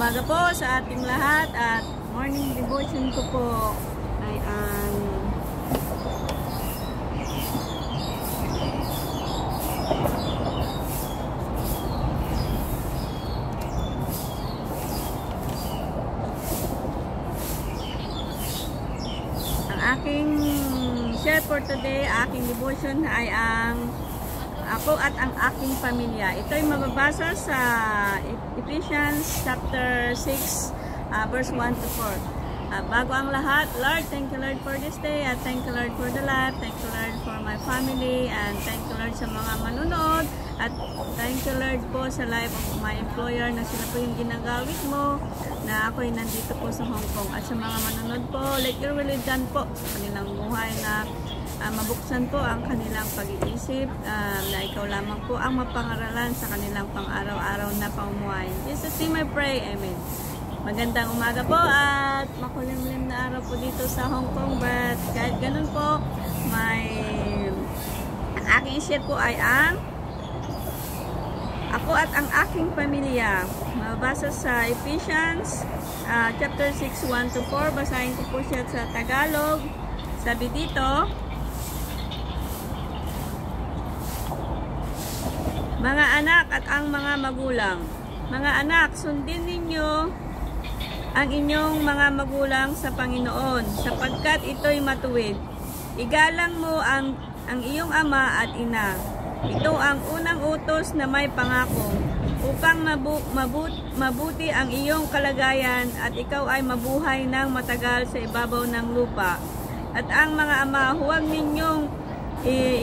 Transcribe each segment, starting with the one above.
umaga po sa ating lahat at morning devotion ko po ay ang aking share for today, aking devotion ay ang ako at ang aking pamilya. Ito ay mababasa sa Ephesians chapter 6 verse 1 to 4. Bago ang lahat, Lord, thank you Lord for this day at thank you Lord for the life, thank you Lord for my family, and thank you Lord sa mga manunod, at thank you Lord po sa life of my employer na sila po yung ginagawit mo na ako'y nandito po sa Hong Kong, at sa mga manunod po, let your will be done po sa kanilang buhay, na mabuksan po ang kanilang pag-iisip, na ikaw lamang po ang mapangaralan sa kanilang pang-araw-araw na pamumuhay. Jesus name I pray, Amen. Magandang umaga po at makulimlim na araw po dito sa Hong Kong, but kahit ganun po, ang aking share po ay ang ako at ang aking pamilya. Mabasa sa Ephesians chapter 6, 1 to 4. Basahin ko po siya sa Tagalog. Sabi dito, mga anak at ang mga magulang. Mga anak, sundin ninyo ang inyong mga magulang sa Panginoon, sapagkat ito'y matuwid. Igalang mo ang iyong ama at ina. Ito ang unang utos na may pangako, upang mabuti ang iyong kalagayan at ikaw ay mabuhay ng matagal sa ibabaw ng lupa. At ang mga ama, huwag ninyong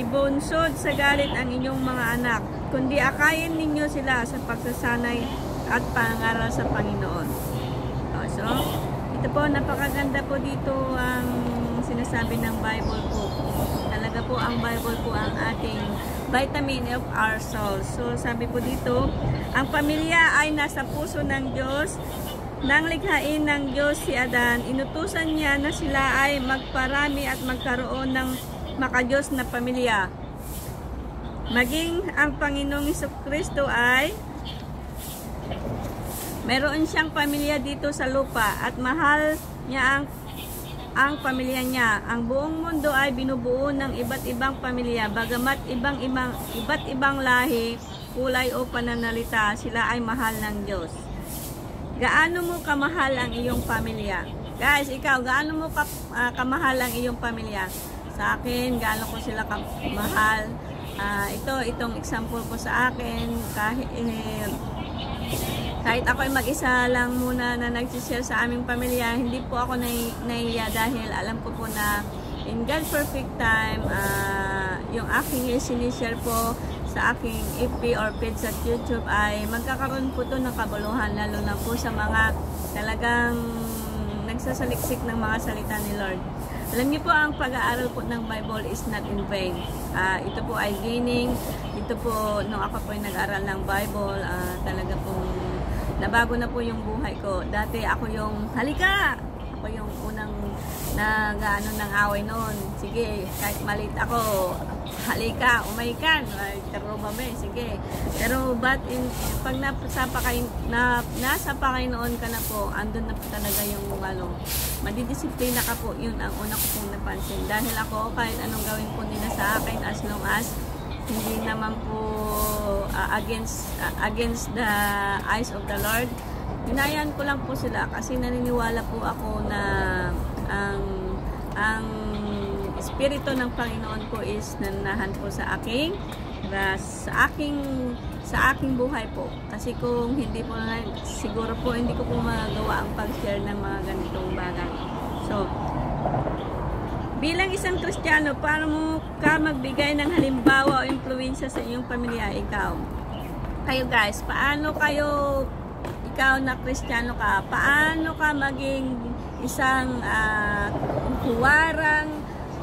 ibunsod sa galit ang inyong mga anak, kundi akayin ninyo sila sa pagsasanay at pangaral sa Panginoon. So, ito po, napakaganda po dito ang sinasabi ng Bible po. Talaga po ang Bible po ang ating vitamin of our soul. So, sabi po dito, ang pamilya ay nasa puso ng Diyos. Nang likhain ng Diyos si Adan, inutusan niya na sila ay magparami at magkaroon ng makadiyos na pamilya. Maging ang Panginoong Jesucristo ay meron siyang pamilya dito sa lupa at mahal niya ang pamilya niya. Ang buong mundo ay binubuo ng iba't ibang pamilya, bagamat iba't ibang lahi, kulay o pananalita, sila ay mahal ng Diyos. Gaano mo kamahal ang iyong pamilya? Guys, ikaw, gaano mo kamahal ang iyong pamilya? Sa akin, gaano ko sila kamahal? Itong example ko sa akin, kahit ako ay mag-isa lang muna na nag-share sa aming pamilya, hindi po ako naiya dahil alam ko po na in God's perfect time, yung aking sinishare po sa aking FB or page sa YouTube ay magkakaroon po to ng kabuluhan, lalo na po sa mga talagang nagsasaliksik ng mga salita ni Lord. Alam niyo po, ang pag-aaral po ng Bible is not in vain. Ito po ay gaining. Ito po, nung ako po ay nag-aral ng Bible, talaga pong nabago na po yung buhay ko. Dati ako yung, halika! Ako yung unang nag-ano ng away noon. Sige, kahit malit ako, halika, umay ka. Pero mami, sige. Pero pag nasa Panginoon ka na po, andun na po talaga yung madidisiplina ka po. Yun ang una ko pong napansin. Dahil ako, kahit anong gawin po nila sa akin, as long as hindi naman po against the eyes of the Lord, hinayaan ko lang po sila kasi naniniwala po ako na ang Espiritu ng Panginoon po is nanahan po sa aking buhay po. Kasi kung hindi po siguro po hindi ko po magagawa ang pag-share ng mga ganitong bagay. So, bilang isang Kristiyano, paano mo ka magbigay ng halimbawa o impluwensya sa iyong pamilya? Kayo guys, ikaw na Kristiyano ka, paano ka maging isang huwarang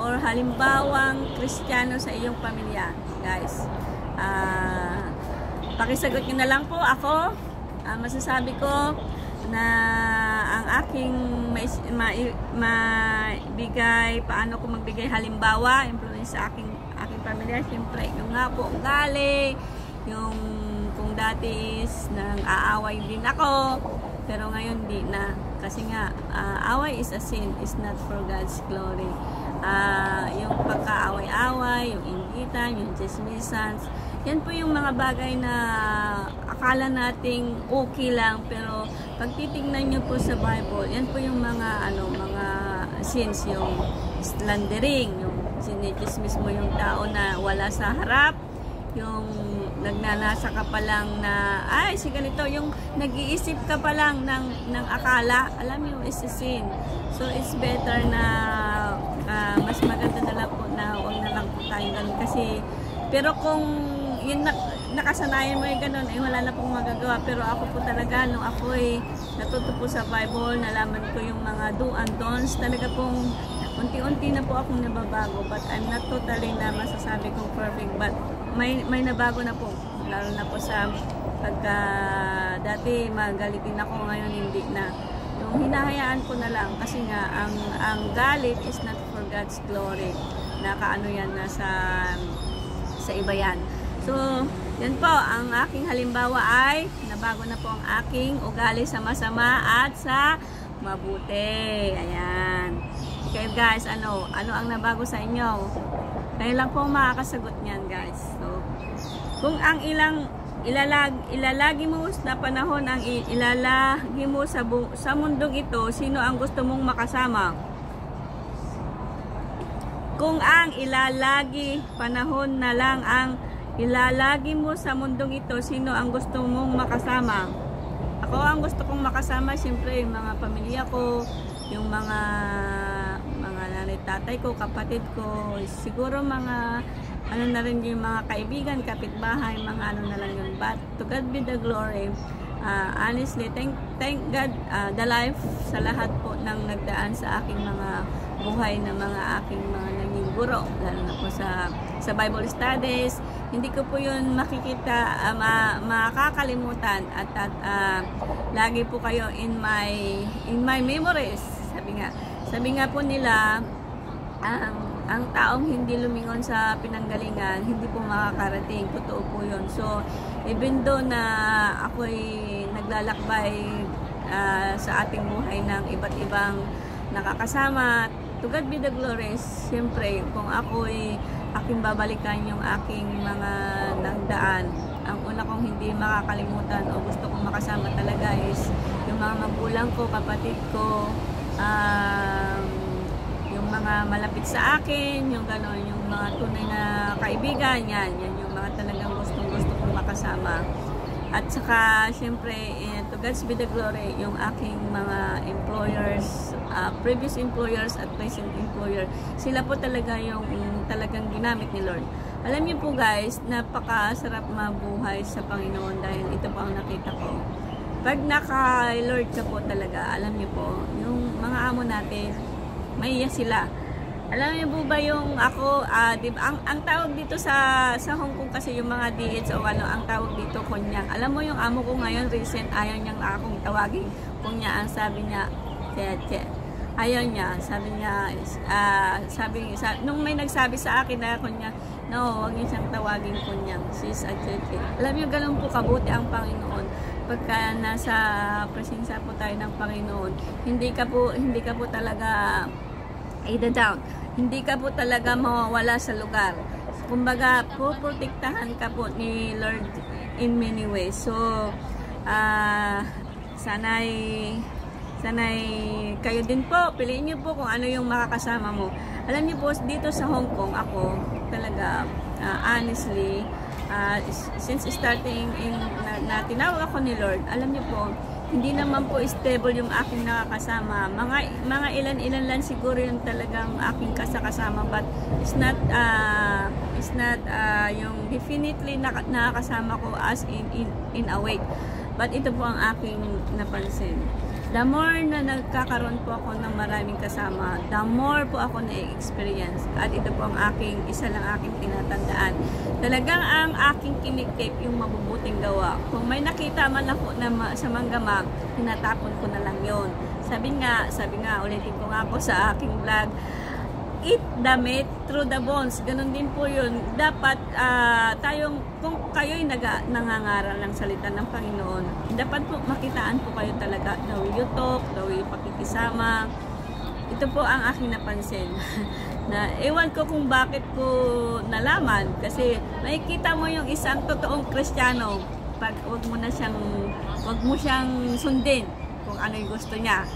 or halimbawang Kristiyano sa iyong pamilya, guys? Pakisagot nyo na lang po. Ako, masasabi ko na ang aking maibigay, paano ko magbigay halimbawa, influence sa aking pamilya, siyempre, yung nga po, ugali, yung kung dati is nang aaway din ako, pero ngayon di na. Kasi nga, away is a sin, is not for God's glory. Yung pagkaaway-away, yung inggitan, yung chismisan, yan po yung mga bagay na akala nating okay lang, pero pag titignan nyo po sa Bible, yan po yung mga sins, yung slandering, yung sinichismis mo yung tao na wala sa harap, yung nagnanasa ka pa lang na, ay, si ganito, yung nag-iisip ka pa lang ng akala, alam mo, is a sin. So, it's better na mas maganda na lang po na huwag na lang po tayong ganun. Kasi, pero kung yun nakasanayan mo yung ganun, wala na pong magagawa. Pero ako po talaga, nung ako natuto po sa Bible, nalaman ko yung mga do and don'ts, talaga pong unti-unti na po akong nababago. But I'm not totally na masasabi kong perfect, but may nabago na po, lalo na po sa pagka dati magalitin ako, ngayon hindi na. Yung hinahayaan ko na lang kasi nga ang galit is not for God's glory. Nakaano yan na sa iba yan. So, yan po, ang aking halimbawa ay nabago na po ang aking ugali sa masama at sa mabuti. Ayan. Okay guys, ano ang nabago sa inyo? Kayo lang po makakasagot niyan, guys. So, kung ang ilalagi mo na panahon ang ilalagi mo sa mundong ito, sino ang gusto mong makasama? Kung ang panahon na lang ang ilalagi mo sa mundong ito, sino ang gusto mong makasama? Ako ang gusto kong makasama, siyempre, yung mga pamilya ko, yung mga nanay, tatay ko, kapatid ko, siguro mga na rin yung mga kaibigan, kapitbahay, mga na lang yun. But to God be the glory. Honestly, thank God the life sa lahat po ng nagdaan sa aking mga buhay na mga aking mga naging guro, lalo na po sa Bible studies. Hindi ko po yun makikita, makakalimutan at lagi po kayo in my memories. Sabi nga po nila, ang taong hindi lumingon sa pinanggalingan, hindi po makakarating. Totoo po yun. So, even though na ako'y naglalakbay sa ating buhay ng iba't ibang nakakasama, to God be the glory. Siyempre, kung aking babalikan yung aking mga nagdaan, ang una kong hindi makakalimutan o gusto kong makasama talaga is yung mga magulang ko, kapatid ko, yung mga malapit sa akin, yung gano'n, yung mga tunay na kaibigan, yan yung mga talagang gusto kong makasama. At saka, syempre, to God's be the glory, yung aking mga employers, previous employers at present employer, sila po talaga yung talagang ginamit ni Lord. Alam niyo po guys, napakasarap mabuhay sa Panginoon dahil ito po ang nakita ko. Pag naka-Lord ka po talaga, alam niyo po, yung mga amo natin, maiya sila. Alam niyo po ba yung ako, diba, ang tawag dito sa Hong Kong kasi yung mga DH o ano, ang tawag dito kunyang. Alam mo yung amo ko ngayon, recent, ayaw niyang akong tawagin kunyang. Sabi niya, ayaw niya, sabi niya, nung may nagsabi sa akin na kunyang, no, huwag niyo siyang tawagin kunyang, sis at cheche. Alam niyo, ganun po kabuti ang Panginoon. Pagka nasa presensya po tayo ng Panginoon, hindi ka po talaga down. Hindi ka po talaga mawawala sa lugar. Kumbaga, poprotektahan ka po ni Lord in many ways. So, sana'y kayo din po, piliin niyo po kung ano yung makakasama mo. Alam niyo po, dito sa Hong Kong, ako talaga, honestly, since starting na tinawag ako ni Lord, alam niyo po, hindi naman po stable yung aking nakakasama. Mga ilan-ilan lang siguro yung talagang aking kasama, but it's not yung definitely nakakasama ko as in a way. But ito po ang aking napansin. The more na nagkakaroon po ako ng maraming kasama, the more po ako na-experience. At ito po ang isa lang aking tinatandaan. Talagang ang aking kinikip yung mabubuting gawa. Kung may nakita man ako na sa manggama, tinatapon ko na lang yon. Sabi nga, ulitin ko nga po sa aking vlog, eat the meat through the bones. Ganun din po yun. Dapat kung kayo'y nangangaral ng salita ng Panginoon, dapat po makitaan po kayo talaga. The way you talk, the way pakikisama. Ito po ang aking napansin. Na ewan ko kung bakit ko nalaman. Kasi makikita mo yung isang totoong Kristiyano. Pag wag mo siyang sundin kung ano yung gusto niya.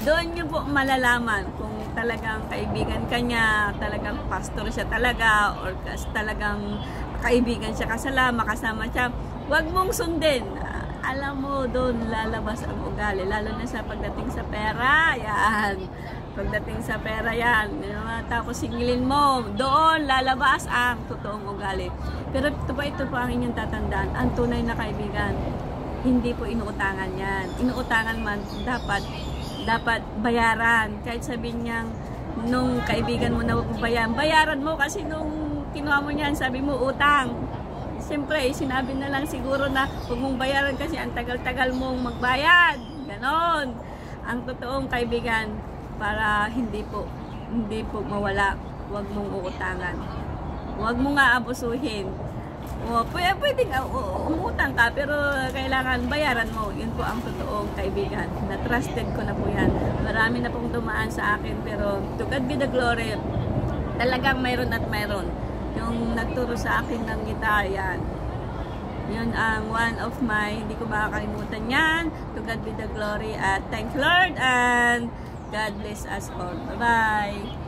Doon niyo po malalaman kung talagang kaibigan ka niya, talagang pastor siya talaga, or talagang kaibigan siya makasama siya. Huwag mong sundin. Alam mo, doon lalabas ang ugali, lalo na sa pagdating sa pera. Yan. Pagdating sa pera yan. Tapos singilin mo, doon lalabas ang totoong ugali. Pero ito po ang inyong tatandaan. Ang tunay na kaibigan, hindi po inuutangan yan. Inuutangan man, dapat bayaran. Kahit sabihin niyang nung kaibigan mo na huwag mo bayaran mo kasi nung kinuha mo niyan, sabi mo utang. Siyempre, sinabi na lang siguro na huwag mong bayaran kasi ang tagal-tagal mong magbayad. Ganon. Ang totoong kaibigan, para hindi po mawala, huwag mong uutangan. Huwag mo nga abusuhin. Pwede nga umutang ka, pero kailangan bayaran mo. Yun po ang totoong kaibigan. Na-trusted ko na po yan. Marami na pong dumaan sa akin, pero to God be the glory. Talagang mayroon at mayroon. Yung nagturo sa akin ng gitara, yan. Yun ang one of my, hindi ko makakalimutan yan. To God be the glory. At thank Lord and God bless us all. Bye-bye.